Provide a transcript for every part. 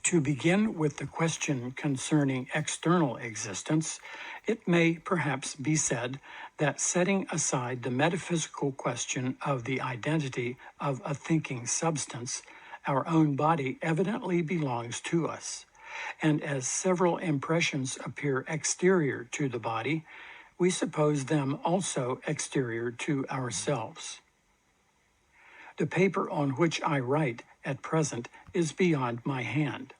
To begin with the question concerning external existence, it may perhaps be said that setting aside the metaphysical question of the identity of a thinking substance, our own body evidently belongs to us, and as several impressions appear exterior to the body, we suppose them also exterior to ourselves. The paper on which I write at present is beyond my hand.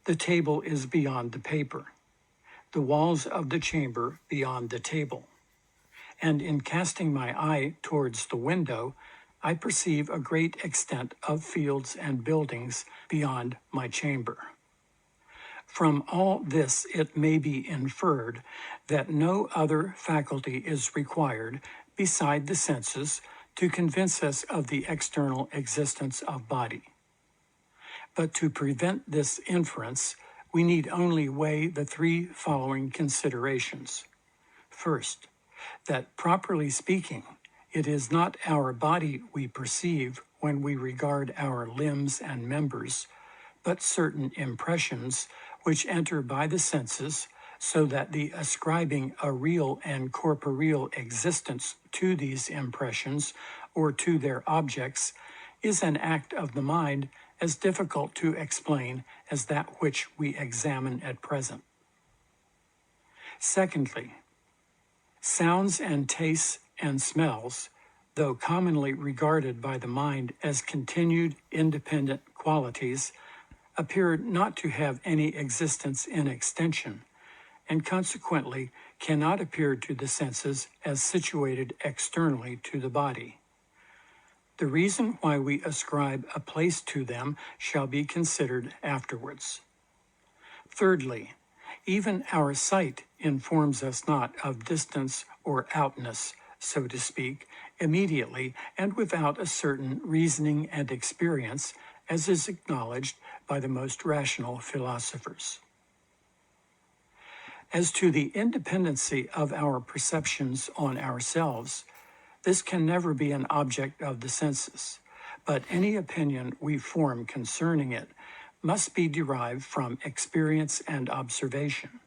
The table is beyond the paper. The walls of the chamber beyond the table. And in casting my eye towards the window, I perceive a great extent of fields and buildings beyond my chamber. From all this, it may be inferred that no other faculty is required beside the senses to convince us of the external existence of body. But to prevent this inference, we need only weigh the three following considerations. First, that properly speaking, it is not our body we perceive when we regard our limbs and members, but certain impressions which enter by the senses, so that the ascribing a real and corporeal existence to these impressions or to their objects is an act of the mind as difficult to explain as that which we examine at present. Secondly, sounds and tastes and smells, though commonly regarded by the mind as continued independent qualities, appear not to have any existence in extension, and consequently cannot appear to the senses as situated externally to the body. The reason why we ascribe a place to them shall be considered afterwards. Thirdly, even our sight informs us not of distance or outness, so to speak, immediately and without a certain reasoning and experience, as is acknowledged by the most rational philosophers. As to the independency of our perceptions on ourselves, this can never be an object of the senses, but any opinion we form concerning it must be derived from experience and observation.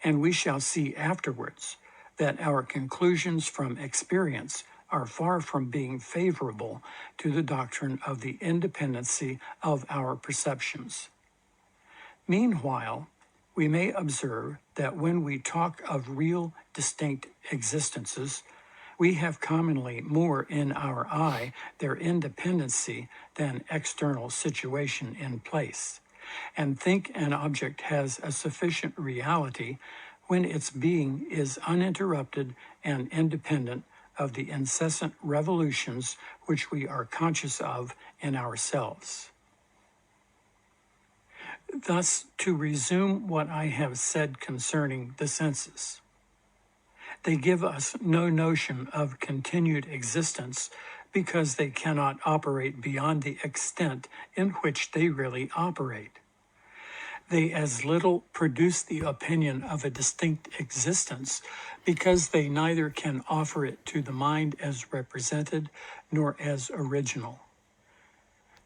And we shall see afterwards that our conclusions from experience are far from being favorable to the doctrine of the independency of our perceptions. Meanwhile, we may observe that when we talk of real, distinct existences, we have commonly more in our eye their independency than external situation in place, and think an object has a sufficient reality when its being is uninterrupted and independent of the incessant revolutions which we are conscious of in ourselves. Thus, to resume what I have said concerning the senses, they give us no notion of continued existence because they cannot operate beyond the extent in which they really operate. They as little produce the opinion of a distinct existence because they neither can offer it to the mind as represented nor as original.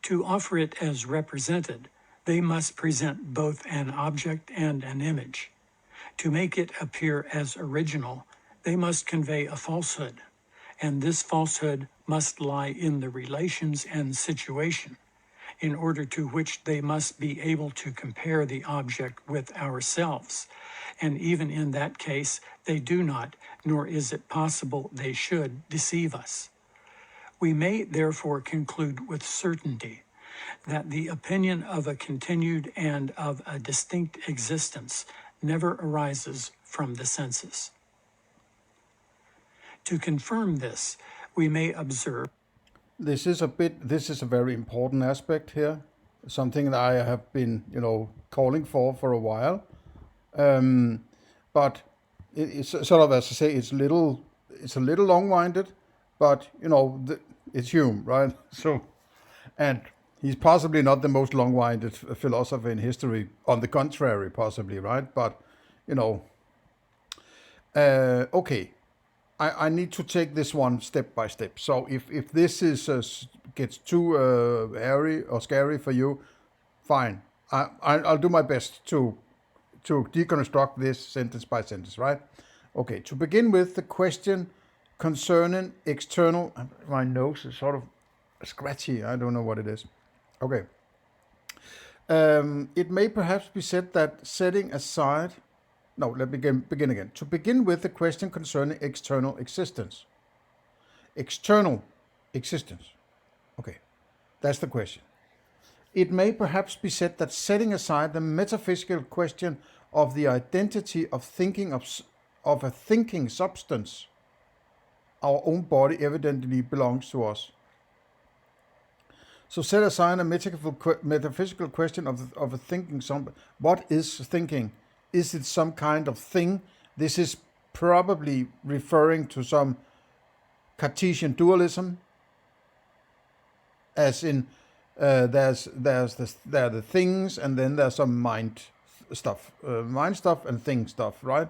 To offer it as represented, they must present both an object and an image. To make it appear as original, they must convey a falsehood, and this falsehood must lie in the relations and situation, in order to which they must be able to compare the object with ourselves, and even in that case they do not, nor is it possible they should, deceive us. We may therefore conclude with certainty that the opinion of a continued and of a distinct existence never arises from the senses. To confirm this, we may observe. This is a very important aspect here, something that I have been, calling for a while. But it's sort of, as I say, it's a little long-winded, but it's Hume, right? So, and he's possibly not the most long-winded philosopher in history. On the contrary, possibly, right? But okay. I need to take this one step by step. So if this is gets too airy or scary for you, fine. I'll do my best to deconstruct this sentence by sentence, right? Okay, to begin with, the question concerning external. My nose is sort of scratchy. I don't know what it is. Okay. It may perhaps be said that setting aside. No, let me begin again. To begin with, the question concerning external existence. External existence. Okay, that's the question. It may perhaps be said that setting aside the metaphysical question of the identity of thinking of a thinking substance, our own body evidently belongs to us. So set aside a metaphysical question of a thinking something. What is thinking? Is it some kind of thing? This is probably referring to some Cartesian dualism, as in there are the things, and then there's some mind stuff and thing stuff, right?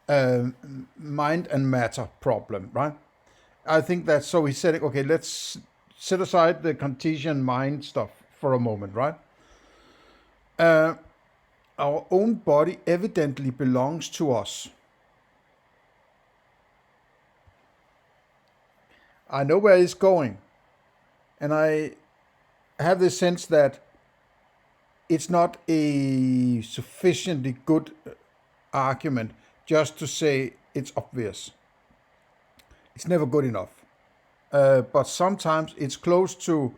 Mind and matter problem, right? I think that's so. He said, okay, let's set aside the Cartesian mind stuff for a moment, right? Our own body evidently belongs to us. I know where he's going, and I have the sense that it's not a sufficiently good argument just to say it's obvious. It's never good enough. But sometimes it's close to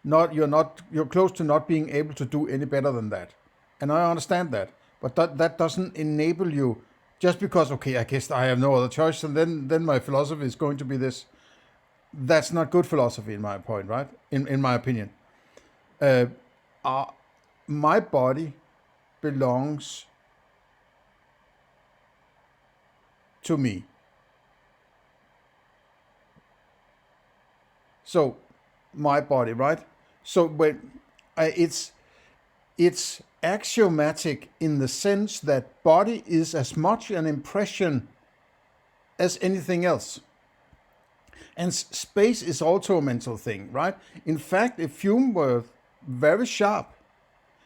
you're close to not being able to do any better than that. And I understand that. But that doesn't enable you just because, okay, I guess I have no other choice, and then my philosophy is going to be this. That's not good philosophy in my point, right? In my opinion. My body belongs to me. So, my body, right? So when it's axiomatic in the sense that body is as much an impression as anything else. And space is also a mental thing, right? In fact, if Hume were very sharp,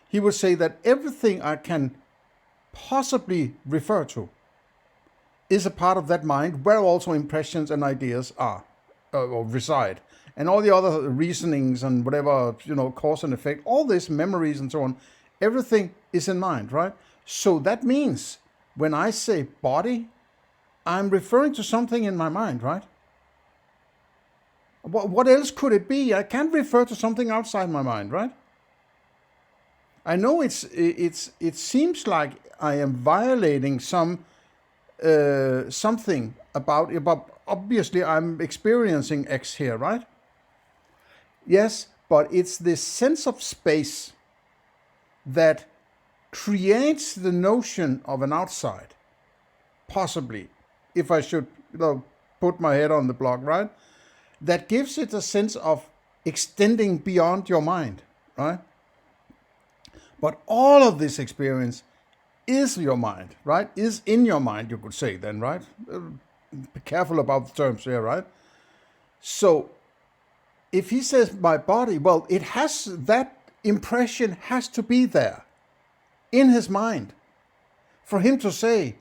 he would say that everything I can possibly refer to is a part of that mind where also impressions and ideas are or reside. And all the other reasonings and whatever, cause and effect, all this memories and so on, everything is in mind, right? So that means when I say body, I'm referring to something in my mind, right? What else could it be? I can't refer to something outside my mind, right? I know it seems like I am violating something about obviously I'm experiencing X here, right? Yes, but it's this sense of space that creates the notion of an outside, possibly, if I should put my head on the block, right? That gives it a sense of extending beyond your mind, right? But all of this experience is your mind, right? Is in your mind, you could say then, right? Be careful about the terms here, right? So, if he says my body, well, it has, that impression has to be there in his mind for him to say,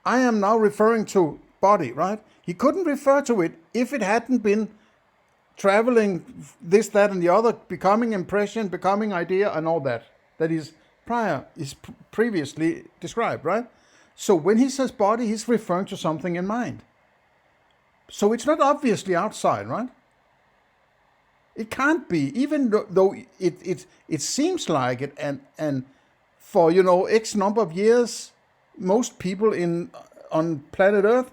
I am now referring to body, right? He couldn't refer to it if it hadn't been traveling this, that, and the other, becoming impression, becoming idea, and all that is previously described, right? So when he says body, he's referring to something in mind. So it's not obviously outside, right? It can't be, even though it seems like it, and for X number of years, most people on planet Earth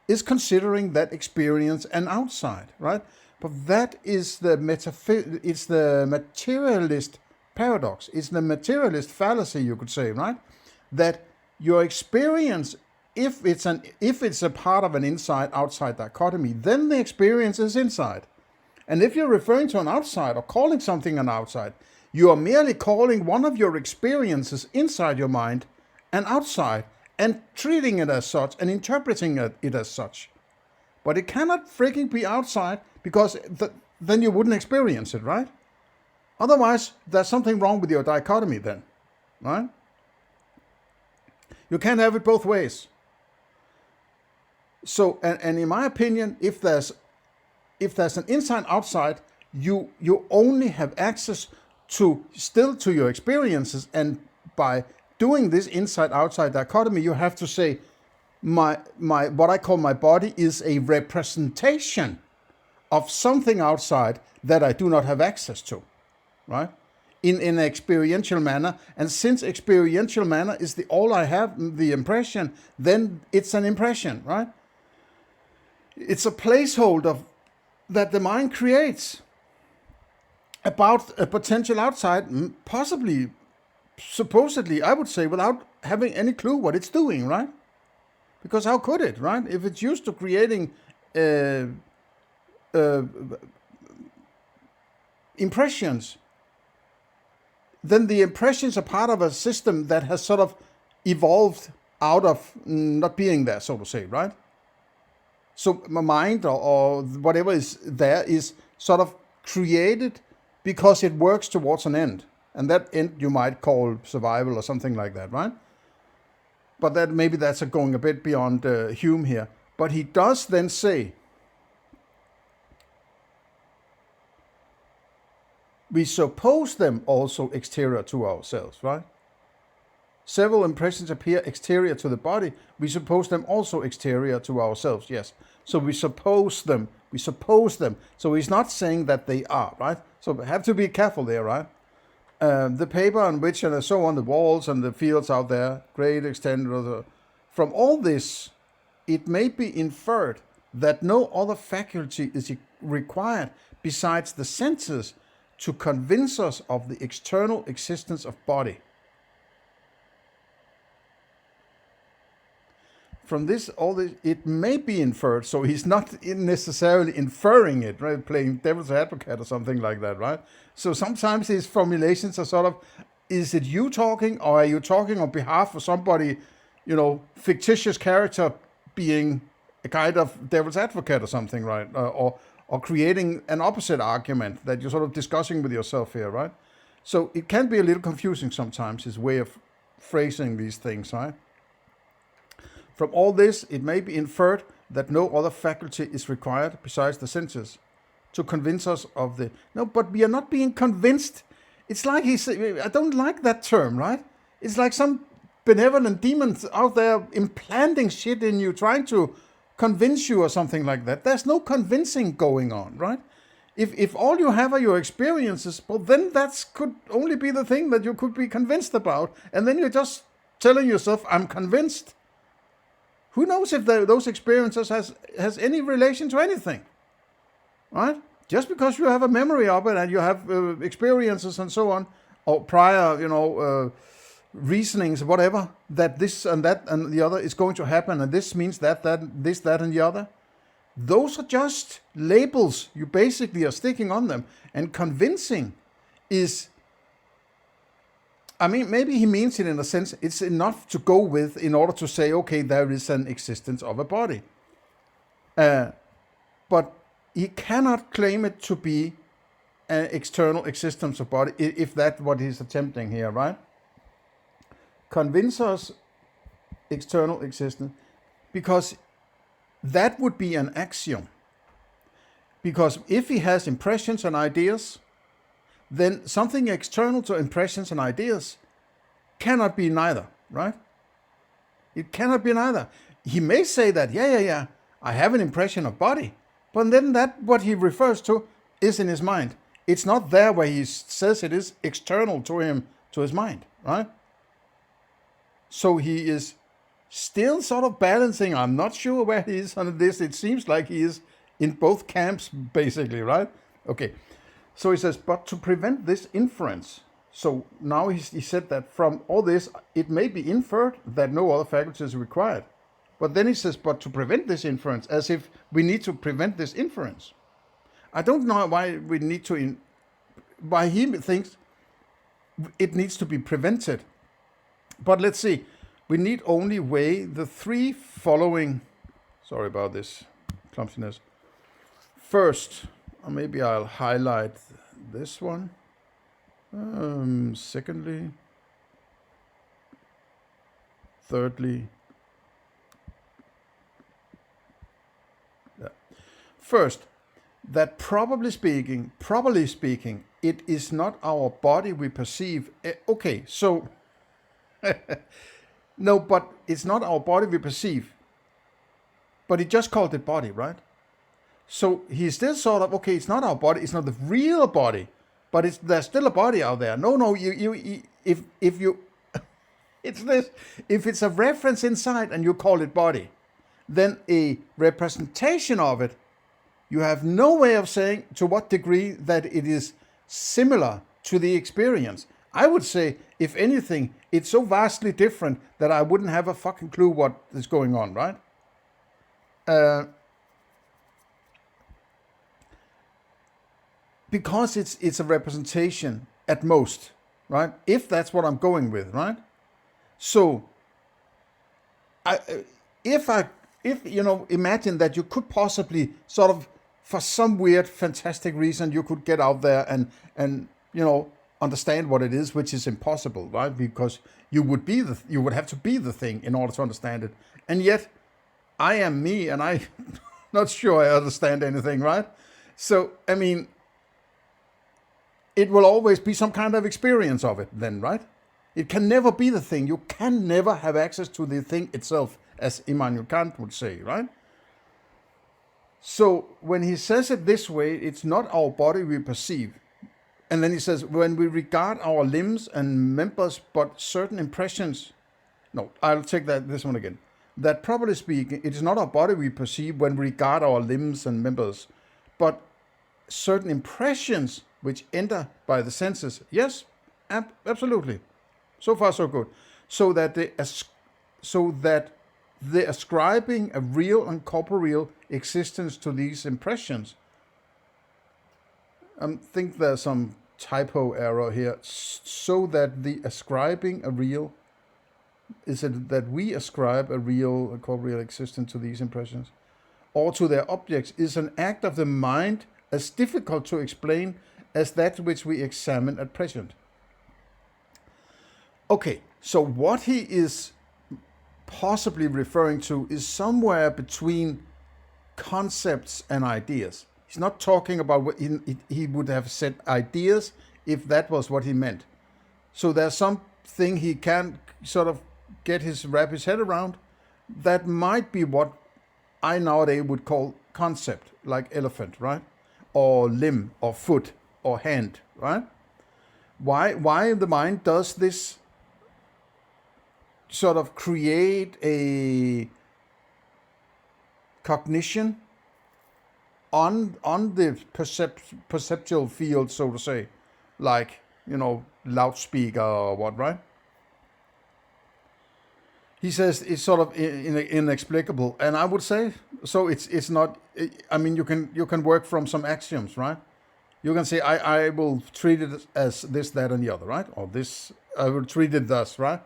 is considering that experience an outside, right? But that is it's the materialist paradox. It's the materialist fallacy, you could say, right? That your experience, if it's a part of an inside-outside dichotomy, then the experience is inside. And if you're referring to an outside or calling something an outside, you are merely calling one of your experiences inside your mind an outside and treating it as such and interpreting it as such. But it cannot freaking be outside because then you wouldn't experience it, right? Otherwise, there's something wrong with your dichotomy then. right? You can't have it both ways. So, and in my opinion, if there's an inside outside, you only have access to your experiences, and by doing this inside outside dichotomy, you have to say my what I call my body is a representation of something outside that I do not have access to, right? In an experiential manner, and since experiential manner is the all I have, the impression, then it's an impression, right? It's a placeholder that the mind creates about a potential outside, possibly, supposedly, I would say, without having any clue what it's doing, right? Because how could it, right? If it's used to creating impressions, then the impressions are part of a system that has sort of evolved out of not being there, so to say, right? So my mind or whatever is there is sort of created because it works towards an end. And that end you might call survival or something like that, right? But that maybe that's going a bit beyond Hume here. But he does then say, we suppose them also exterior to ourselves, right? Several impressions appear exterior to the body. We suppose them also exterior to ourselves, yes. So we suppose them. So he's not saying that they are, right? So we have to be careful there, right? The paper on which and so on, the walls and the fields out there, great extent, from all this, it may be inferred that no other faculty is required besides the senses to convince us of the external existence of body. From this, all this, it may be inferred, so he's not necessarily inferring it, right? Playing devil's advocate or something like that, right? So sometimes his formulations are sort of, is it you talking, or are you talking on behalf of somebody, fictitious character being a kind of devil's advocate or something, right? Or creating an opposite argument that you're sort of discussing with yourself here, right? So it can be a little confusing sometimes, his way of phrasing these things, right? From all this, it may be inferred that no other faculty is required besides the senses to convince us of the... No, but we are not being convinced. It's like I don't like that term, right? It's like some benevolent demons out there implanting shit in you, trying to convince you or something like that. There's no convincing going on, right? If all you have are your experiences, well, then that could only be the thing that you could be convinced about. And then you're just telling yourself, I'm convinced. Who knows if those experiences has any relation to anything, right? Just because you have a memory of it and you have experiences and so on, or prior, reasonings, whatever, that this and that and the other is going to happen, and this means that, this, that, and the other. Those are just labels you basically are sticking on them. And convincing is... I mean, maybe he means it in a sense, it's enough to go with in order to say, okay, there is an existence of a body. But he cannot claim it to be an external existence of body, if that's what he's attempting here, right? Convince us external existence, because that would be an axiom. Because if he has impressions and ideas, then something external to impressions and ideas cannot be neither, right? It cannot be neither. He may say that, yeah, I have an impression of body, but then that what he refers to is in his mind. It's not there where he says it is external to him, to his mind, right? So he is still sort of balancing. I'm not sure where he is on this. It seems like he is in both camps, basically, right? Okay. So he says, but to prevent this inference, so now he said that from all this, it may be inferred that no other faculty is required. But then he says, but to prevent this inference, as if we need to prevent this inference. I don't know why we need to, why he thinks it needs to be prevented. But let's see, we need only weigh the three following, sorry about this clumsiness. First, or maybe I'll highlight this one. Secondly, thirdly, first, that properly speaking, it is not our body we perceive. Okay, so no, but it's not our body we perceive. But he just called it body, right? So he's still sort of, okay, it's not our body, it's not the real body, but there's still a body out there. No, if you, it's this, if it's a reference inside and you call it body, then a representation of it, you have no way of saying to what degree that it is similar to the experience. I would say, if anything, it's so vastly different that I wouldn't have a fucking clue what is going on, right? Because it's a representation at most, right? If that's what I'm going with, right? So, if imagine that you could possibly sort of, for some weird, fantastic reason, you could get out there and understand what it is, which is impossible, right? Because you would have to be the thing in order to understand it, and yet I am me, and I'm not sure I understand anything, right? So, I mean, it will always be some kind of experience of it then, right? It can never be the thing. You can never have access to the thing itself, as Immanuel Kant would say, right? So when he says it this way, it's not our body we perceive. And then he says, when we regard our limbs and members, but certain impressions. No, I'll take this one again. That properly speaking, it is not our body we perceive when we regard our limbs and members, but certain impressions which enter by the senses. Yes, absolutely. So far, so good. So that the ascribing a real and corporeal existence to these impressions. I think there's some typo error here. So that the ascribing a real, is it that we ascribe a real, a corporeal existence to these impressions, or to their objects, is an act of the mind as difficult to explain as that which we examine at present. Okay, so what he is possibly referring to is somewhere between concepts and ideas. He's not talking about what he would have said ideas if that was what he meant. So there's something he can't sort of wrap his head around that might be what I nowadays would call concept, like elephant, right? Or limb, or foot, or hand, right? Why the mind does this sort of create a cognition on the perceptual field, so to say, like, loudspeaker or what, right? He says it's sort of inexplicable, and I would say so. It's not. I mean, you can work from some axioms, right? You can say I will treat it as this, that, and the other, right? Or this, I will treat it thus, right?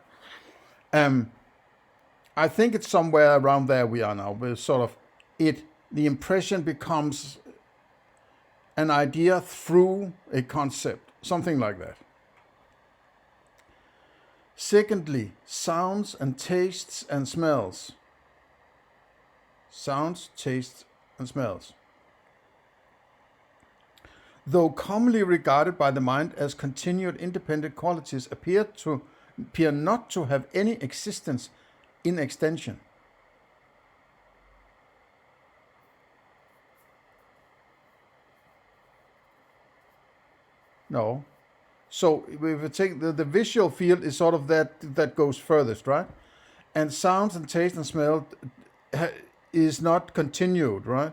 I think it's somewhere around there we are now, where sort of the impression becomes an idea through a concept, something like that. Secondly, sounds and tastes and smells. Sounds, tastes, and smells. Though commonly regarded by the mind as continued independent qualities, appear not to have any existence in extension. No. So if we take the visual field is sort of that goes furthest, right? And sounds and taste and smell is not continued, right?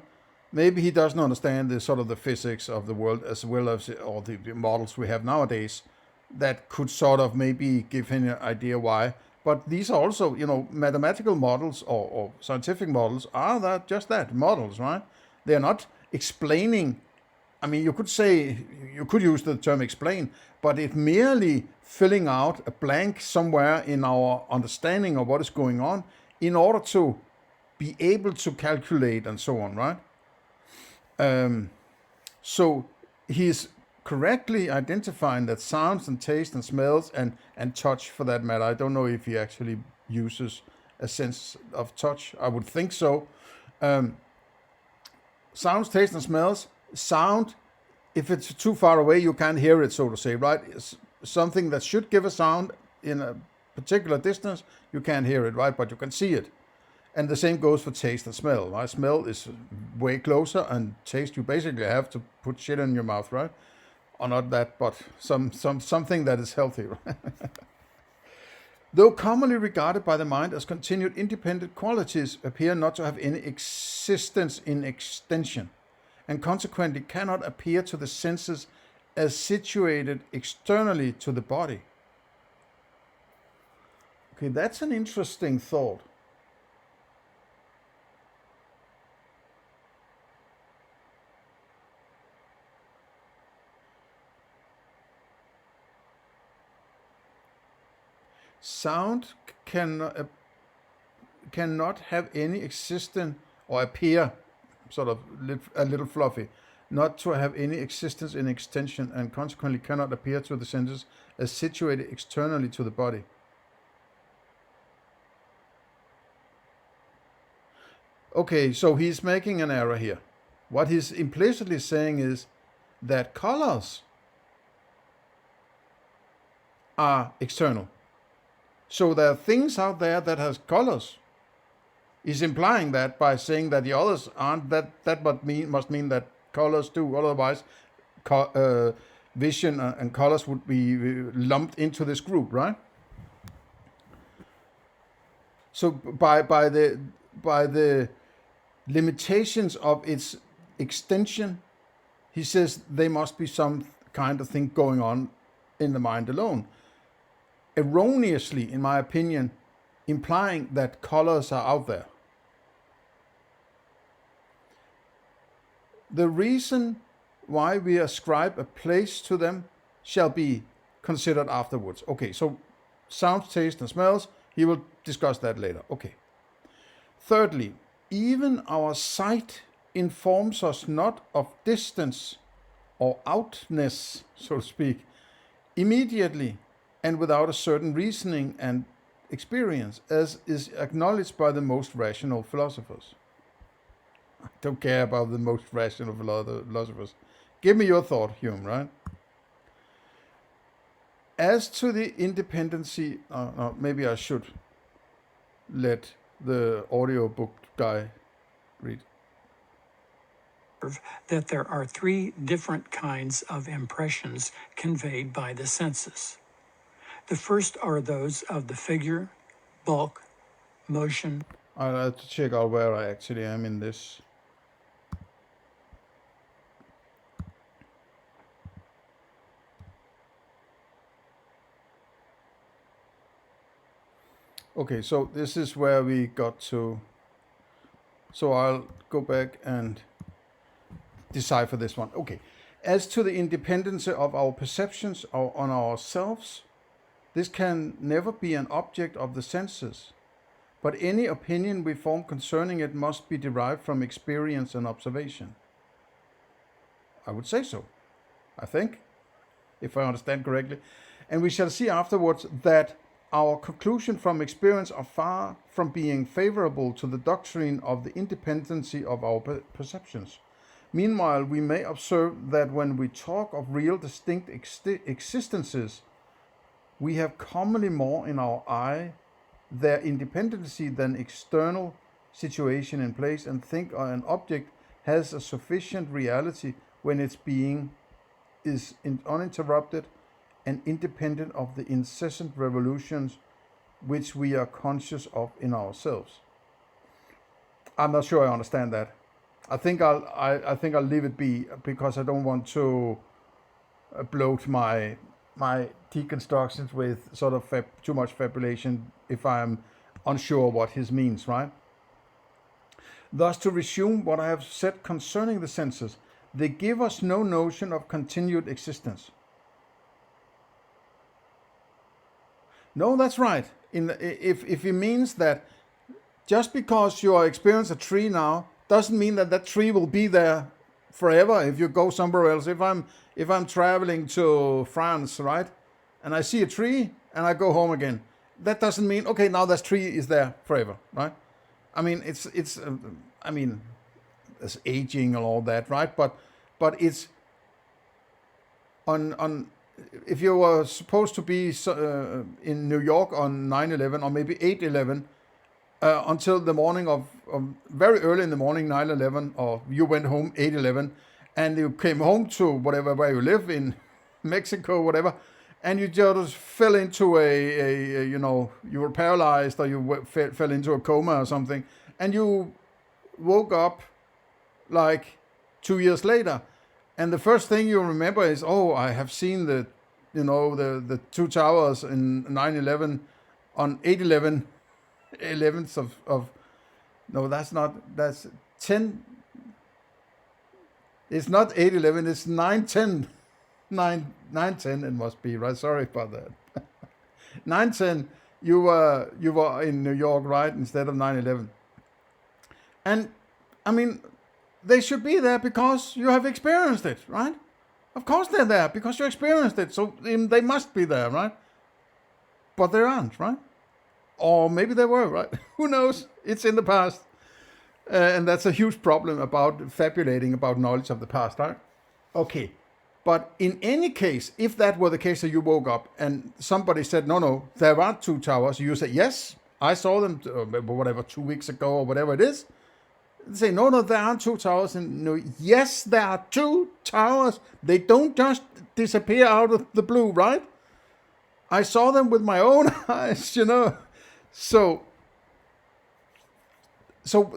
Maybe he doesn't understand the sort of the physics of the world as well as all the models we have nowadays that could sort of maybe give him an idea why. But these are also, mathematical models or scientific models are just that, models, right? They're not explaining. I mean, you could use the term explain, but it's merely filling out a blank somewhere in our understanding of what is going on in order to be able to calculate and so on, right? So he's correctly identifying that sounds and taste and smells and touch, for that matter. I don't know if he actually uses a sense of touch. I would think so. Sounds, taste, and smells. Sound, if it's too far away, you can't hear it, so to say, right? It's something that should give a sound in a particular distance, you can't hear it, right? But you can see it. And the same goes for taste and smell, right? Smell is way closer, and taste, you basically have to put shit in your mouth, right? Or not that, but something that is healthy, right? Though commonly regarded by the mind as continued independent qualities, appear not to have any existence in extension, and consequently cannot appear to the senses as situated externally to the body. Okay, that's an interesting thought. Sound cannot have any existence or appear, sort of a little fluffy, not to have any existence in extension, and consequently cannot appear to the senses as situated externally to the body. Okay, so he's making an error here. What he's implicitly saying is that colors are external. So there are things out there that has colors. He's implying that by saying that the others aren't. That must mean that colors do. Otherwise, vision and colors would be lumped into this group, right? So by the limitations of its extension, he says there must be some kind of thing going on in the mind alone. Erroneously, in my opinion, implying that colors are out there. The reason why we ascribe a place to them shall be considered afterwards. Okay, so sounds, taste, and smells, he will discuss that later. Okay. Thirdly, even our sight informs us not of distance or outness, so to speak, immediately and without a certain reasoning and experience, as is acknowledged by the most rational philosophers. I don't care about the most rational philosophers. Give me your thought, Hume, right? As to the independency, maybe I should let the audiobook guy read. That there are three different kinds of impressions conveyed by the senses. The first are those of the figure, bulk, motion. I'll have to check out where I actually am in this. Okay, so this is where we got to. So I'll go back and decipher this one. Okay. As to the independence of our perceptions on ourselves, this can never be an object of the senses, but any opinion we form concerning it must be derived from experience and observation. I would say so, I think, if I understand correctly. And we shall see afterwards that our conclusion from experience are far from being favorable to the doctrine of the independency of our perceptions. Meanwhile, we may observe that when we talk of real distinct existences, we have commonly more in our eye their independency than external situation in place, and think an object has a sufficient reality when its being is uninterrupted and independent of the incessant revolutions which we are conscious of in ourselves. I'm not sure I understand that. I think I'll leave it be, because I don't want to bloat my deconstructions with sort of too much fabulation if I'm unsure what his means, right? Thus, to resume what I have said concerning the senses, they give us no notion of continued existence. No, that's right. If it means that just because you experience a tree now doesn't mean that that tree will be there forever if you go somewhere else. If I'm traveling to France, right, and I see a tree and I go home again, that doesn't mean, okay, now that tree is there forever, right? I mean, I mean, there's aging and all that, right? But it's on if you were supposed to be in New York on 9/11 or maybe 8/11 until the morning of very early in the morning 9/11, or you went home 8/11, and you came home to whatever where you live in Mexico, whatever, and you just fell into a you know, you were paralyzed, or you fell into a coma or something, and you woke up like 2 years later, and the first thing you remember is, oh, I have seen the, you know, the two towers in 9/11 on 8/11, 11th of no, that's 10. It's not 8/11, it's 9/10. 9/10 it must be, right? Sorry about that. 9/10, you were in New York, right, instead of 9/11. And I mean, they should be there because you have experienced it, right? Of course they're there because you experienced it, so they must be there, right? But they aren't, right? Or maybe they were, right? Who knows? It's in the past. And that's a huge problem about fabulating about knowledge of the past, right? Okay. But in any case, if that were the case that you woke up and somebody said, no, there aren't two towers, you say, yes, I saw them, whatever, 2 weeks ago or whatever it is. They say, no, there aren't two towers. And no, yes, there are two towers. They don't just disappear out of the blue, right? I saw them with my own eyes, you know. So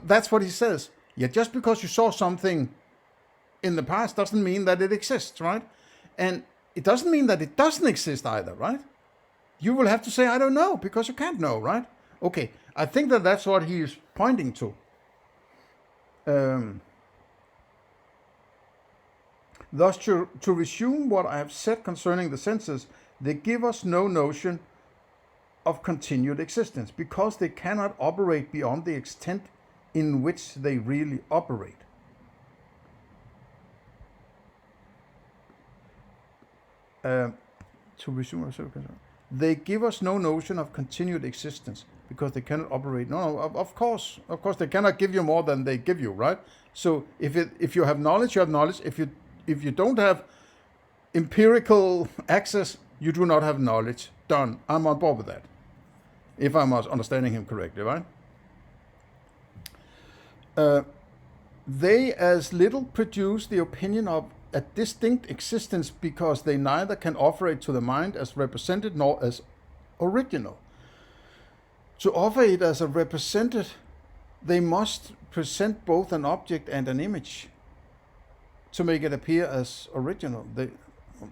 that's what he says. Yeah, just because you saw something in the past doesn't mean that it exists, right? And it doesn't mean that it doesn't exist either, right? You will have to say, I don't know, because you can't know, right? Okay, I think that's what he is pointing to. Thus, to resume what I have said concerning the senses, they give us no notion of continued existence, because they cannot operate beyond the extent in which they really operate. To resume, they give us no notion of continued existence because they cannot operate. No, of course they cannot give you more than they give you, right? So if you have knowledge, you have knowledge. If you don't have empirical access, you do not have knowledge. Done. I'm on board with that. If I'm understanding him correctly, right? They as little produce the opinion of a distinct existence because they neither can offer it to the mind as represented nor as original. To offer it as a represented, they must present both an object and an image to make it appear as original.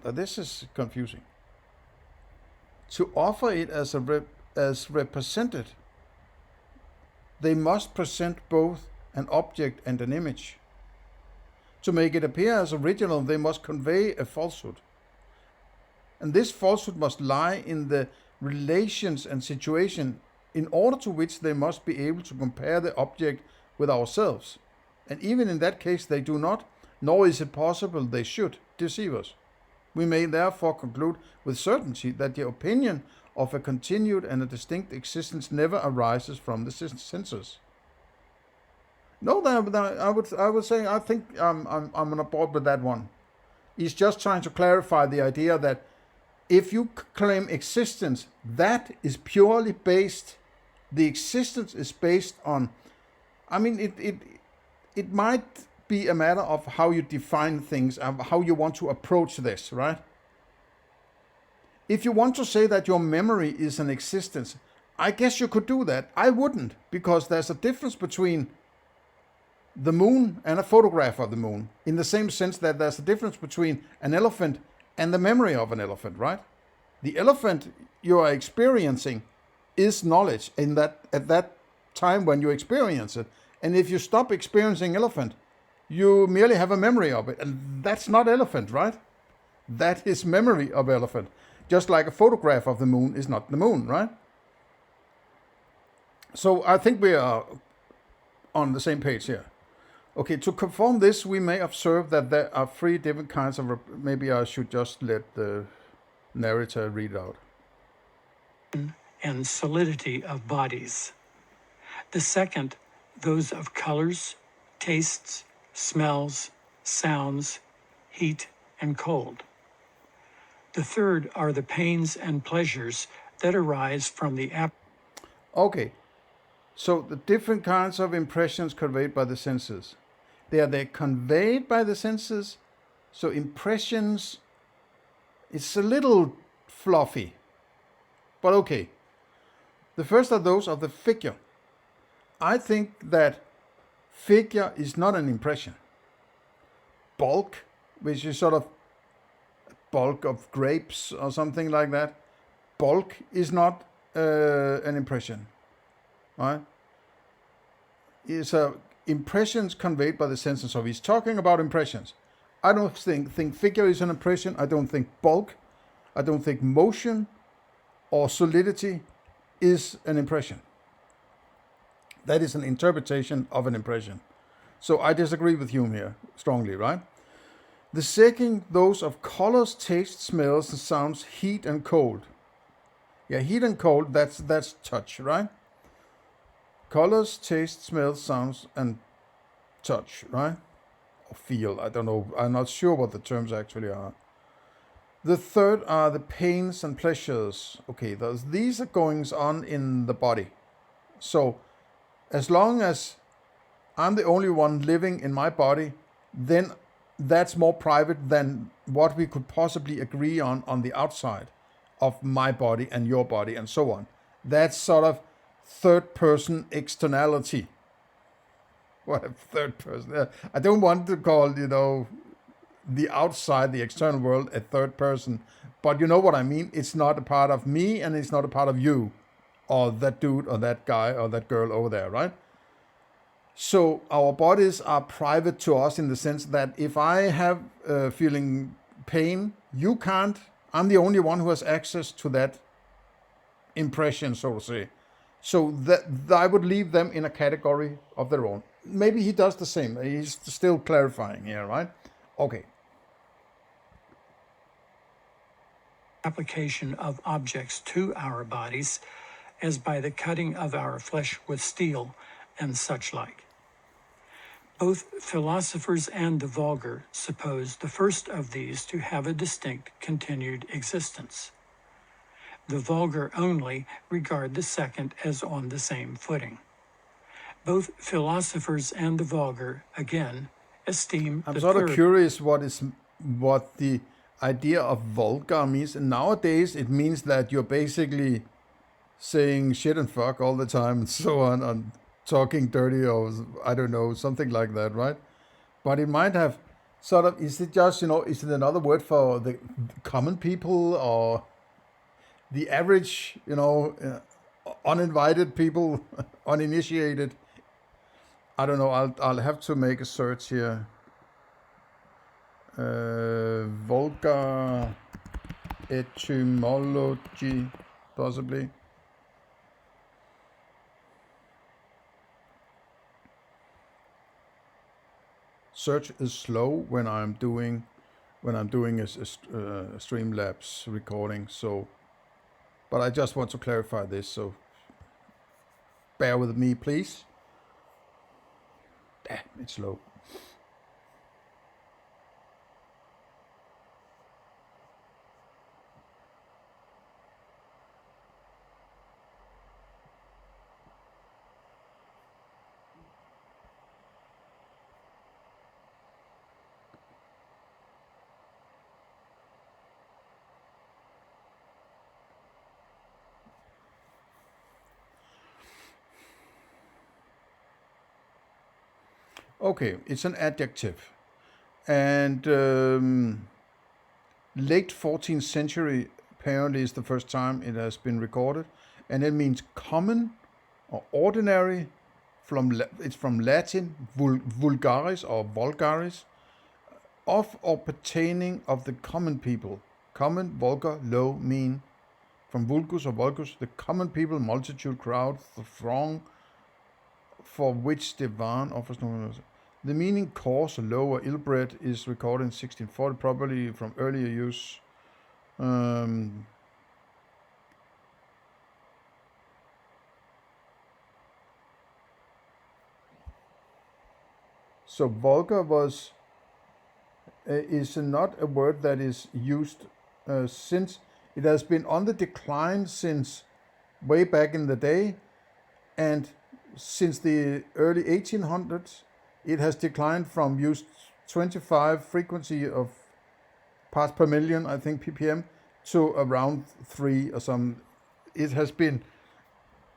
This is confusing. To offer it as represented, they must present both an object and an image. To make it appear as original, they must convey a falsehood. And this falsehood must lie in the relations and situation in order to which they must be able to compare the object with ourselves. And even in that case, they do not, nor is it possible they should, deceive us. We may therefore conclude with certainty that the opinion of a continued and a distinct existence never arises from the senses. No, I would say I think I'm on board with that one. He's just trying to clarify the idea that if you claim existence, that is purely based. The existence is based on. I mean, it might be a matter of how you define things, how you want to approach this, right? If you want to say that your memory is an existence, I guess you could do that. I wouldn't, because there's a difference between the moon and a photograph of the moon, in the same sense that there's a difference between an elephant and the memory of an elephant, right? The elephant you are experiencing is knowledge in that at that time when you experience it. And if you stop experiencing elephant, you merely have a memory of it. And that's not elephant, right? That is memory of elephant. Just like a photograph of the moon is not the moon, right? So I think we are on the same page here. Okay, to confirm this, we may observe that there are three different kinds of... Maybe I should just let the narrator read out. and solidity of bodies. The second, those of colors, tastes, smells, sounds, heat, and cold. The third are the pains and pleasures that arise from the Okay, so the different kinds of impressions conveyed by the senses. They're conveyed by the senses, so impressions, it's a little fluffy, but okay. The first are those of the figure. I think that figure is not an impression. Bulk, which is sort of bulk of grapes or something like that, bulk is not an impression, right? It's impressions conveyed by the senses. So he's talking about impressions. I don't think figure is an impression. I don't think bulk. I don't think motion or solidity is an impression. That is an interpretation of an impression. So I disagree with Hume here strongly, right? The second, those of colors, taste, smells, and sounds, heat and cold. Yeah, heat and cold, that's touch, right? Colors, taste, smells, sounds, and touch, right? Or feel, I don't know. I'm not sure what the terms actually are. The third are the pains and pleasures. Okay, these are goings on in the body. So as long as I'm the only one living in my body, then that's more private than what we could possibly agree on the outside of my body and your body and so on. That's sort of third person externality. What a third person. I don't want to call, the outside, the external world, a third person. But you know what I mean? It's not a part of me and it's not a part of you or that dude or that guy or that girl over there, right? So our bodies are private to us in the sense that if I have feeling pain, you can't. I'm the only one who has access to that impression, so to say. So that I would leave them in a category of their own. Maybe he does the same. He's still clarifying here, right? Okay. application of objects to our bodies, as by the cutting of our flesh with steel and such like. Both philosophers and the vulgar suppose the first of these to have a distinct continued existence. The vulgar only regard the second as on the same footing. Both philosophers and the vulgar, again, esteem I'm the sort of third. curious what the idea of vulgar means. And nowadays it means that you're basically saying shit and fuck all the time and so on, and talking dirty or I don't know, something like that, right? But it might have sort of, is it just, is it another word for the common people or the average, uninvited people, uninitiated? I don't know. I'll have to make a search here. Vulgar etymology, possibly. Search is slow when I'm doing a Streamlabs recording. So, but I just want to clarify this. So, bear with me, please. It's slow. Okay, it's an adjective. And late 14th century apparently is the first time it has been recorded. And it means common or ordinary. It's from Latin, vulgaris or vulgaris, of or pertaining of the common people. Common, vulgar, low, mean. From vulgus or vulgus, the common people, multitude, crowd, the throng, for which Devan offers no. The meaning coarse, low, or ill-bred is recorded in 1640, probably from earlier use. So vulgar is not a word that is used since it has been on the decline since way back in the day, and since the early 1800s, it has declined from used 25 frequency of parts per million, I think ppm, to around 3 or some. It has been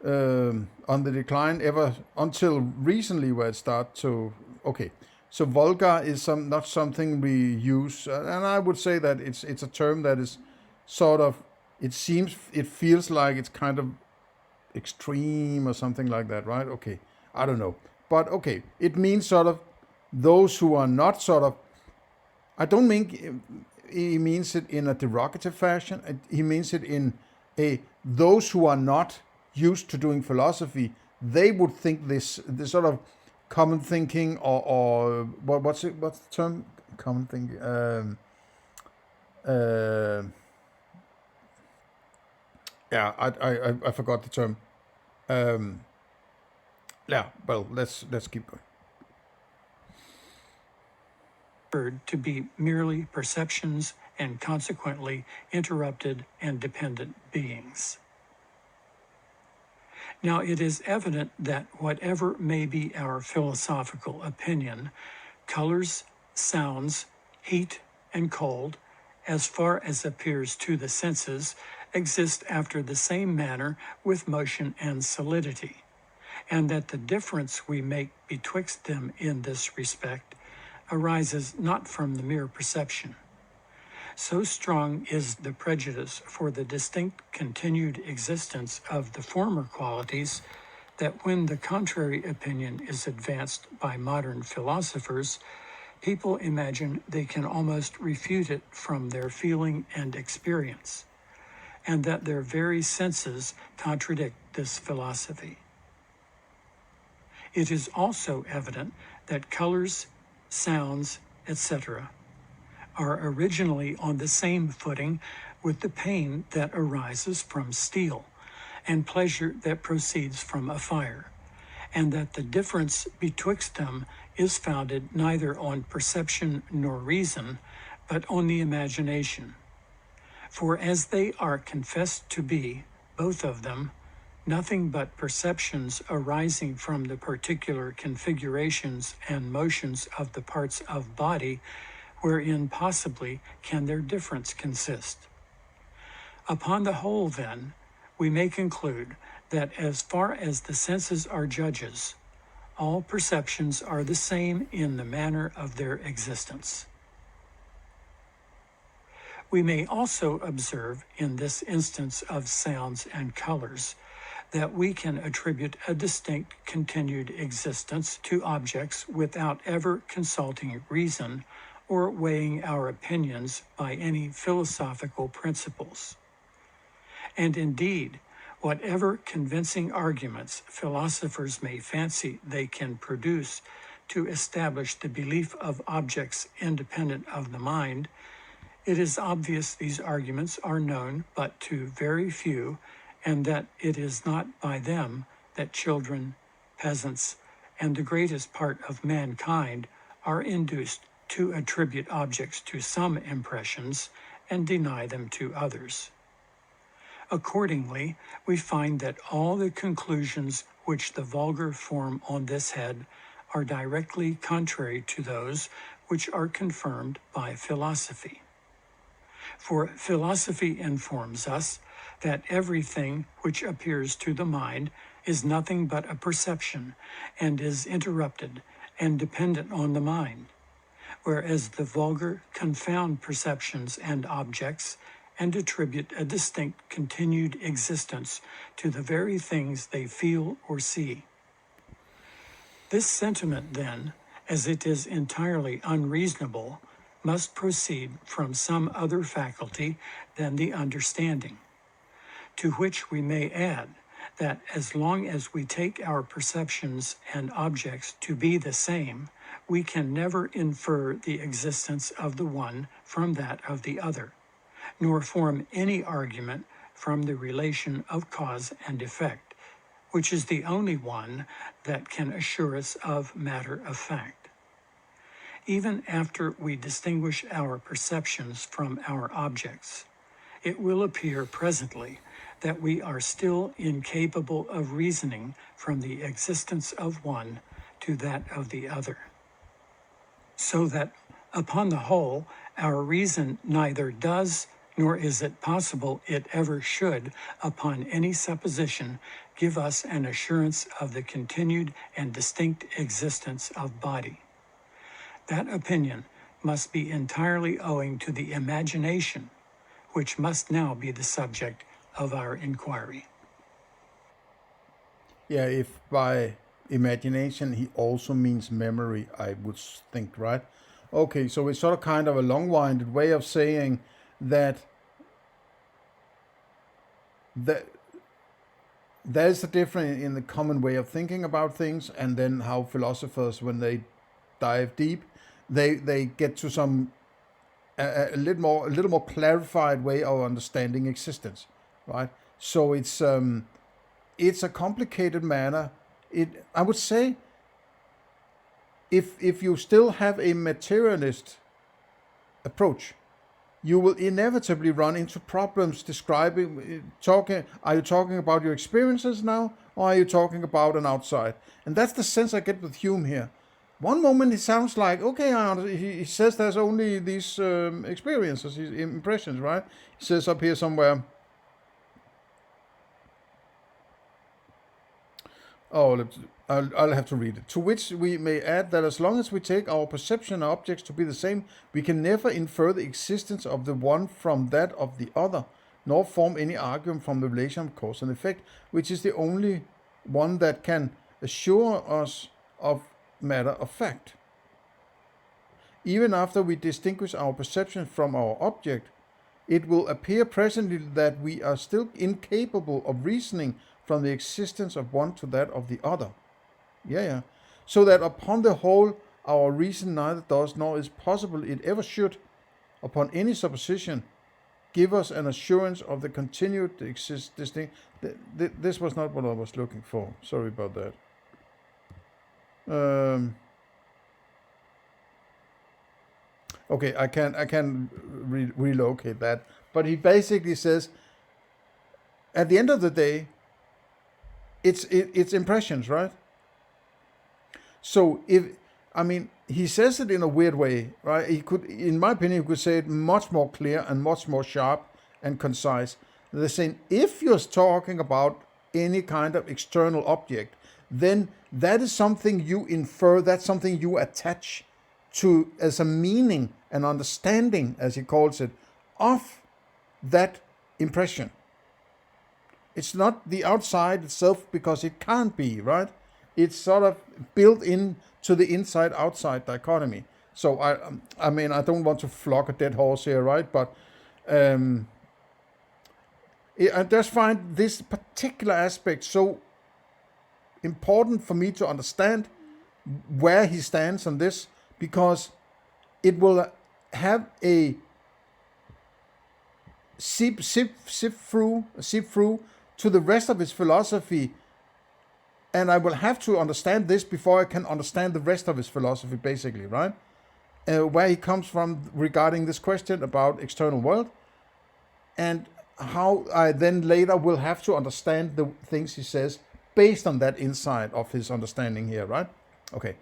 on the decline ever until recently, where it started to. Okay, so vulgar is not something we use, and I would say that it's a term that is sort of. It feels like it's kind of extreme or something like that, right? Okay, I don't know, but okay, it means sort of those who are not sort of. I don't mean he means it in a derogative fashion. He means it in a those who are not used to doing philosophy. They would think this sort of common thinking or what's the term, common thinking. Uh, yeah, I forgot the term. Um, yeah, well, let's keep going. To be merely perceptions and consequently interrupted and dependent beings. Now, it is evident that whatever may be our philosophical opinion, colors, sounds, heat, and cold, as far as appears to the senses, exist after the same manner with motion and solidity, and that the difference we make betwixt them in this respect arises not from the mere perception. So strong is the prejudice for the distinct continued existence of the former qualities that when the contrary opinion is advanced by modern philosophers, people imagine they can almost refute it from their feeling and experience, and that their very senses contradict this philosophy. It is also evident that colors, sounds, etc., are originally on the same footing with the pain that arises from steel and pleasure that proceeds from a fire, and that the difference betwixt them is founded neither on perception nor reason, but on the imagination. For as they are confessed to be, both of them, nothing but perceptions arising from the particular configurations and motions of the parts of body, wherein possibly can their difference consist. Upon the whole, then, we may conclude that as far as the senses are judges, all perceptions are the same in the manner of their existence. We may also observe in this instance of sounds and colors that we can attribute a distinct continued existence to objects without ever consulting reason or weighing our opinions by any philosophical principles. And indeed, whatever convincing arguments philosophers may fancy they can produce to establish the belief of objects independent of the mind, it is obvious these arguments are known but to very few, and that it is not by them that children, peasants, and the greatest part of mankind are induced to attribute objects to some impressions and deny them to others. Accordingly, we find that all the conclusions which the vulgar form on this head are directly contrary to those which are confirmed by philosophy. For philosophy informs us that everything which appears to the mind is nothing but a perception and is interrupted and dependent on the mind, whereas the vulgar confound perceptions and objects and attribute a distinct continued existence to the very things they feel or see. This sentiment, then, as it is entirely unreasonable, must proceed from some other faculty than the understanding, to which we may add that as long as we take our perceptions and objects to be the same, we can never infer the existence of the one from that of the other, nor form any argument from the relation of cause and effect, which is the only one that can assure us of matter of fact. even after we distinguish our perceptions from our objects. It will appear presently that we are still incapable of reasoning from the existence of one to that of the other. So that, upon the whole, our reason neither does, nor is it possible it ever should, upon any supposition, give us an assurance of the continued and distinct existence of body. That opinion must be entirely owing to the imagination, which must now be the subject of our inquiry. Yeah, if by imagination he also means memory, I would think, right? Okay, so it's sort of kind of a long-winded way of saying that that there's a difference in the common way of thinking about things, and then how philosophers, when they dive deep, they get to some a little more clarified way of understanding existence, right? So it's a complicated manner. I would say, if you still have a materialist approach, you will inevitably run into problems describing talking. Are you talking about your experiences now, or are you talking about an outside? And that's the sense I get with Hume here. One moment it sounds like, okay, he says there's only these experiences, these impressions, right? He says up here somewhere, oh, I'll have to read it. To which we may add that as long as we take our perception objects to be the same, we can never infer the existence of the one from that of the other, nor form any argument from the relation of cause and effect, which is the only one that can assure us of matter of fact. Even after we distinguish our perception from our object, it will appear presently that we are still incapable of reasoning from the existence of one to that of the other. Yeah. So that upon the whole, our reason neither does nor is possible it ever should, upon any supposition, give us an assurance of the continued distinct. This was not what I was looking for. Sorry about that. Okay, I can relocate that. But he basically says, at the end of the day, it's impressions, right? So he says it in a weird way, right? He could, in my opinion, he could say it much more clear and much more sharp and concise. They're saying if you're talking about any kind of external object, then that is something you infer, that's something you attach to as a meaning and understanding, as he calls it, of that impression. It's not the outside itself, because it can't be, right? It's sort of built into the inside-outside dichotomy. So I mean, I don't want to flog a dead horse here, right? But I just find this particular aspect so important for me to understand where he stands on this, because it will have a seep through to the rest of his philosophy, and I will have to understand this before I can understand the rest of his philosophy, basically, right? Where he comes from regarding this question about external world, and how I then later will have to understand the things he says based on that insight of his understanding here, right? Okay.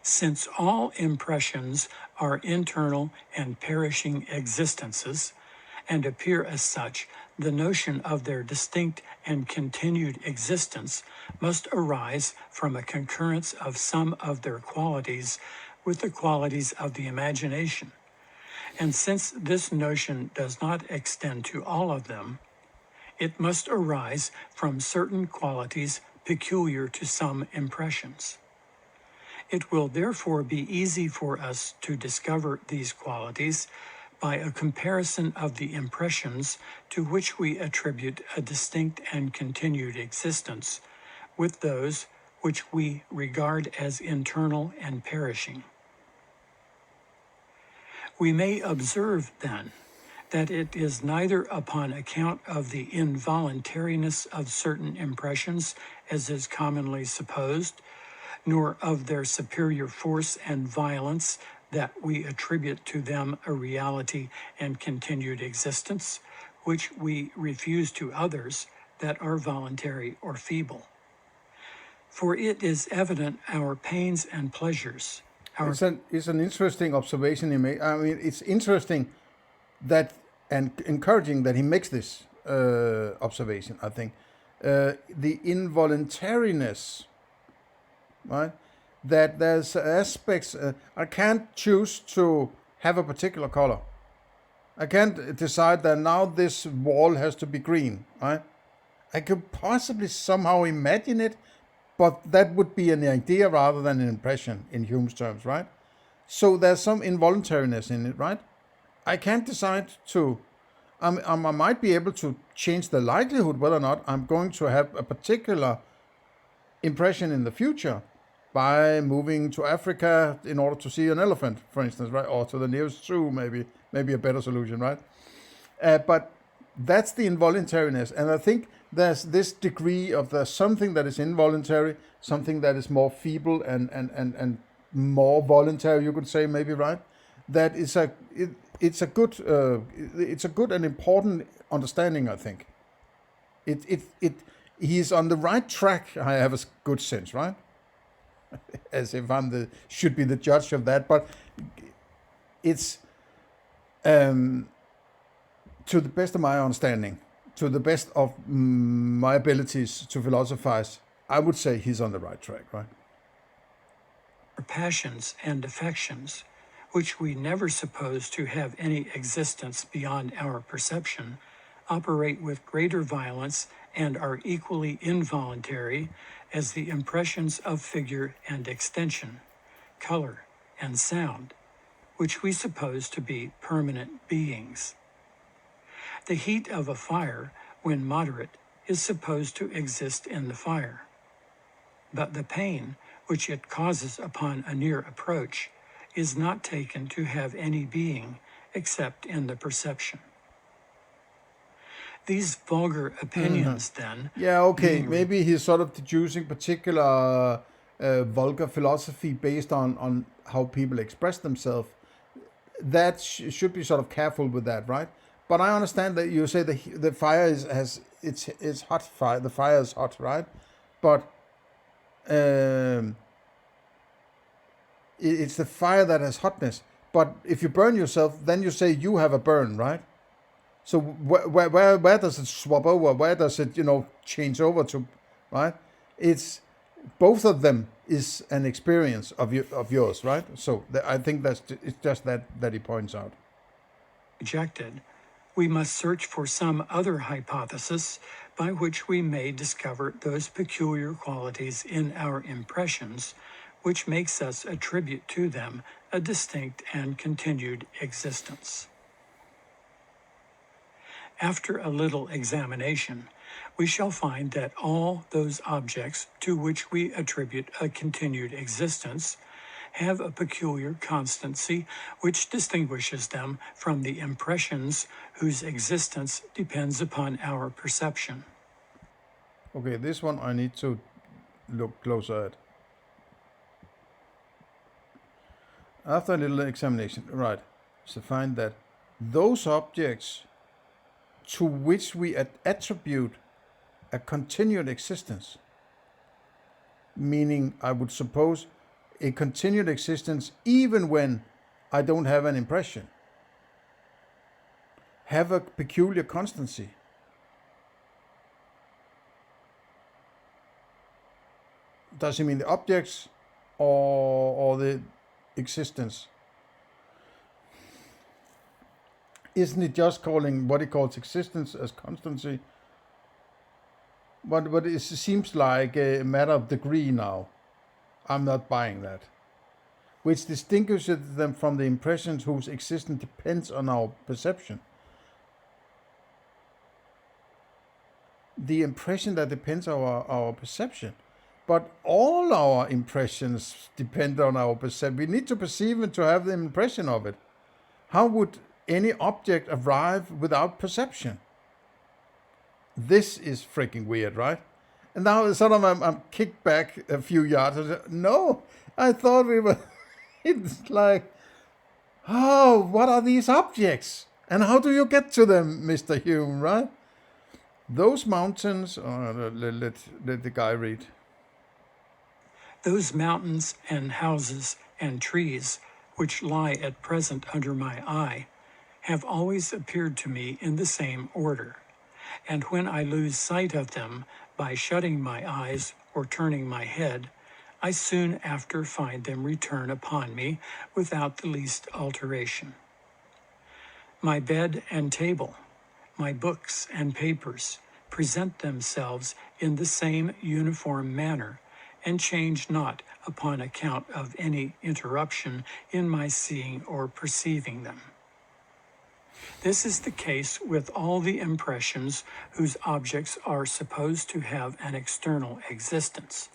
Since all impressions are internal and perishing existences, and appear as such, the notion of their distinct and continued existence must arise from a concurrence of some of their qualities with the qualities of the imagination. And since this notion does not extend to all of them, it must arise from certain qualities peculiar to some impressions. It will therefore be easy for us to discover these qualities by a comparison of the impressions to which we attribute a distinct and continued existence with those which we regard as internal and perishing. We may observe, then, that it is neither upon account of the involuntariness of certain impressions, as is commonly supposed, nor of their superior force and violence that we attribute to them a reality and continued existence, which we refuse to others that are voluntary or feeble. For it is evident our pains and pleasures, It's an interesting observation he made. I mean, it's interesting that and encouraging that he makes this observation. I think the involuntariness, right? That there's aspects. I can't choose to have a particular color. I can't decide that now this wall has to be green, right? I could possibly somehow imagine it, but that would be an idea rather than an impression in Hume's terms, right? So there's some involuntariness in it, right? I can't decide to. I might be able to change the likelihood whether or not I'm going to have a particular impression in the future by moving to Africa in order to see an elephant, for instance, right? Or to the nearest zoo, maybe a better solution, right? But that's the involuntariness, and I think there's this degree of there's something that is involuntary, something that is more feeble and more voluntary, you could say, maybe, right? That is it's a good and important understanding, I think. He's on the right track. I have a good sense, right? As if should be the judge of that, but it's to the best of my understanding, to the best of my abilities to philosophize, I would say he's on the right track, right? passions and affections, which we never suppose to have any existence beyond our perception, operate with greater violence and are equally involuntary as the impressions of figure and extension, color and sound, which we suppose to be permanent beings. The heat of a fire, when moderate, is supposed to exist in the fire, but the pain which it causes upon a near approach is not taken to have any being except in the perception. These vulgar opinions, then... Yeah, okay, maybe he's sort of deducing particular vulgar philosophy based on how people express themselves. That should be sort of careful with that, right? But I understand that you say the fire it's hot fire. The fire is hot, right? But it's the fire that has hotness. But if you burn yourself, then you say you have a burn, right? So where does it swap over? Where does it change over to, right? It's both of them is an experience of yours, right? So I think it's just that he points out. Rejected, we must search for some other hypothesis by which we may discover those peculiar qualities in our impressions which makes us attribute to them a distinct and continued existence. After a little examination, we shall find that all those objects to which we attribute a continued existence have a peculiar constancy which distinguishes them from the impressions whose existence depends upon our perception. Okay, this one I need to look closer at. After a little examination, right, so find that those objects to which we attribute a continued existence, meaning I would suppose a continued existence even when I don't have an impression, have a peculiar constancy. Does he mean the objects or the existence? Isn't it just calling what he calls existence as constancy? But it seems like a matter of degree now. I'm not buying that. Which distinguishes them from the impressions whose existence depends on our perception. The impression that depends on our perception. But all our impressions depend on our perception. We need to perceive it to have the impression of it. How would any object arrive without perception? This is freaking weird, right? And now sort of I'm kicked back a few yards. I said, no, I thought we were. It's like, oh, what are these objects? And how do you get to them, Mr. Hume, right? Those mountains, let the guy read. Those mountains and houses and trees, which lie at present under my eye, have always appeared to me in the same order. And when I lose sight of them by shutting my eyes or turning my head, I soon after find them return upon me without the least alteration. My bed and table, my books and papers present themselves in the same uniform manner, and change not upon account of any interruption in my seeing or perceiving them. This is the case with all the impressions whose objects are supposed to have an external existence,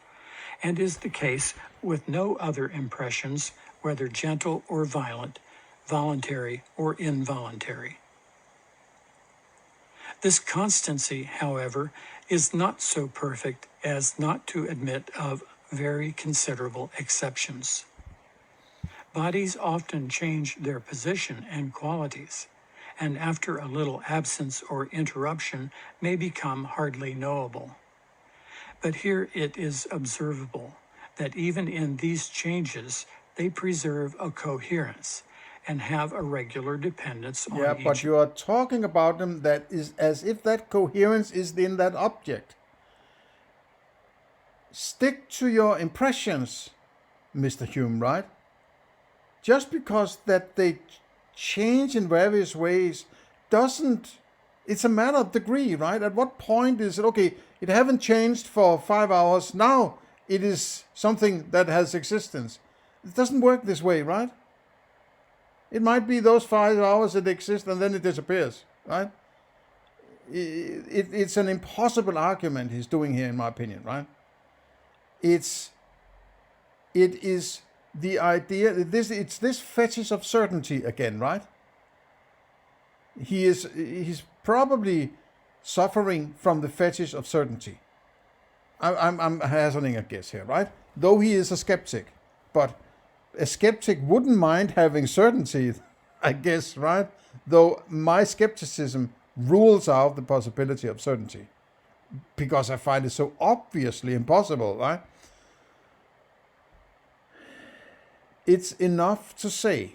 and is the case with no other impressions, whether gentle or violent, voluntary or involuntary. This constancy, however, is not so perfect as not to admit of very considerable exceptions. Bodies often change their position and qualities, and after a little absence or interruption may become hardly knowable. But here it is observable that even in these changes they preserve a coherence and have a regular dependence on Yeah, but each. you are talking about them that is as if that coherence is in that object. Stick to your impressions, Mr. Hume, right? Just because that they change in various ways doesn't, it's a matter of degree, right? At what point is it, okay, it haven't changed for 5 hours, now it is something that has existence. It doesn't work this way, right? It might be those 5 hours that exist and then it disappears, right? It's an impossible argument he's doing here, in my opinion, right? It is the idea that it's this fetish of certainty again, right? He's probably suffering from the fetish of certainty. I'm hazarding a guess here, right? Though he is a skeptic, but a skeptic wouldn't mind having certainty, I guess, right? Though my skepticism rules out the possibility of certainty because I find it so obviously impossible, right? It's enough to say,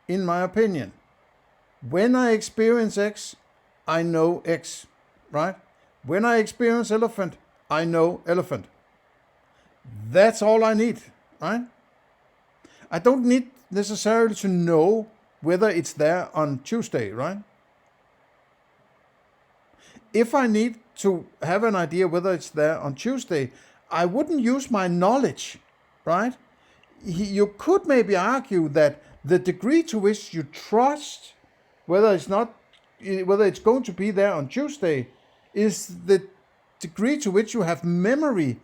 in my opinion, when I experience X, I know X, right? When I experience elephant, I know elephant. That's all I need, right? I don't need necessarily to know whether it's there on Tuesday, right? If I need to have an idea whether it's there on Tuesday, I wouldn't use my knowledge, right? You could maybe argue that the degree to which you trust whether it's going to be there on Tuesday is the degree to which you have memory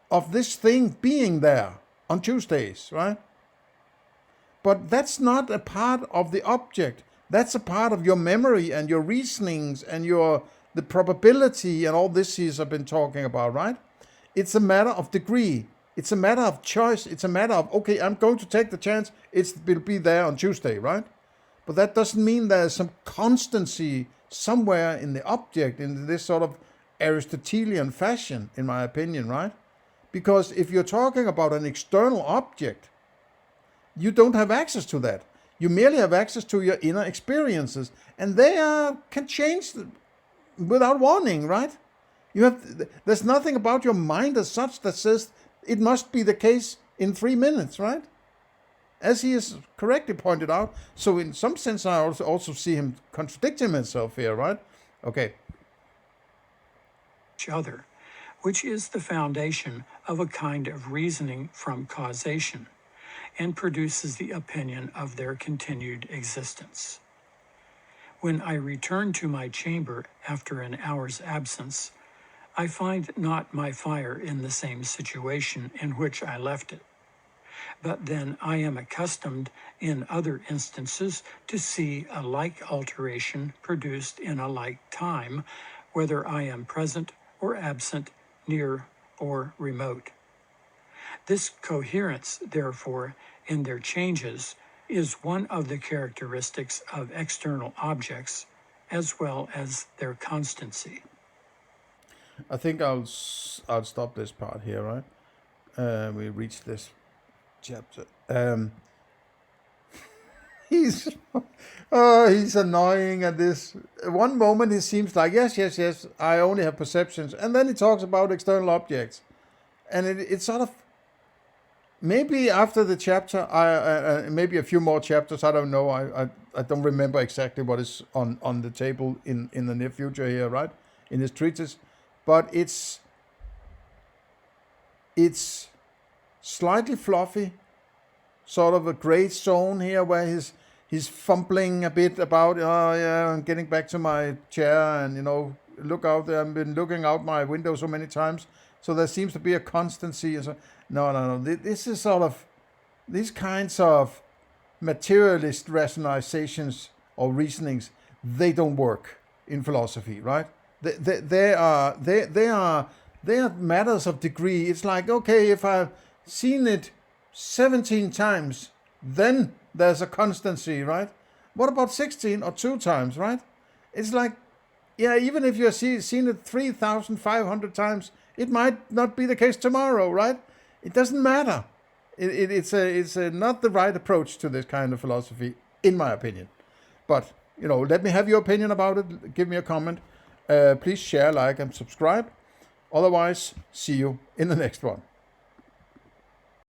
of this thing being there on Tuesdays, right? But that's not a part of the object. That's a part of your memory and your reasonings and the probability and all this I've been talking about, right? It's a matter of degree. It's a matter of choice. It's a matter of, okay, I'm going to take the chance. It will be there on Tuesday, right? But that doesn't mean there's some constancy somewhere in the object in this sort of Aristotelian fashion, in my opinion, right? Because if you're talking about an external object, you don't have access to that. You merely have access to your inner experiences, and they can change without warning, right? There's nothing about your mind as such that says it must be the case in 3 minutes, right? As he has correctly pointed out. So in some sense, I also see him contradicting himself here, right? Okay. Each other, which is the foundation of a kind of reasoning from causation, and produces the opinion of their continued existence. When I return to my chamber after an hour's absence, I find not my fire in the same situation in which I left it. but then I am accustomed in other instances to see a like alteration produced in a like time, whether I am present or absent, near or remote. This coherence, therefore, in their changes is one of the characteristics of external objects, as well as their constancy. I think I'll stop this part here, right? We reached this chapter. He's he's annoying at this. One moment he seems like yes, I only have perceptions, and then he talks about external objects, and it's sort of maybe after the chapter, maybe a few more chapters. I don't know. I don't remember exactly what is on the table in the near future here, right? In his treatise, but it's slightly fluffy, sort of a gray zone here where he's fumbling a bit about. Oh yeah, I'm getting back to my chair, and look out there. I've been looking out my window so many times, so there seems to be a constancy. And so, no. This is sort of these kinds of materialist rationalizations or reasonings. They don't work in philosophy, right? They are matters of degree. It's like, okay, if I've seen it 17 times, then there's a constancy, right? What about 16 or 2 times, right? It's like, yeah, even if you've seen it 3,500 times, it might not be the case tomorrow, right? It doesn't matter. It's not the right approach to this kind of philosophy, in my opinion. But, let me have your opinion about it. Give me a comment. Please share, like, and subscribe. Otherwise, see you in the next one.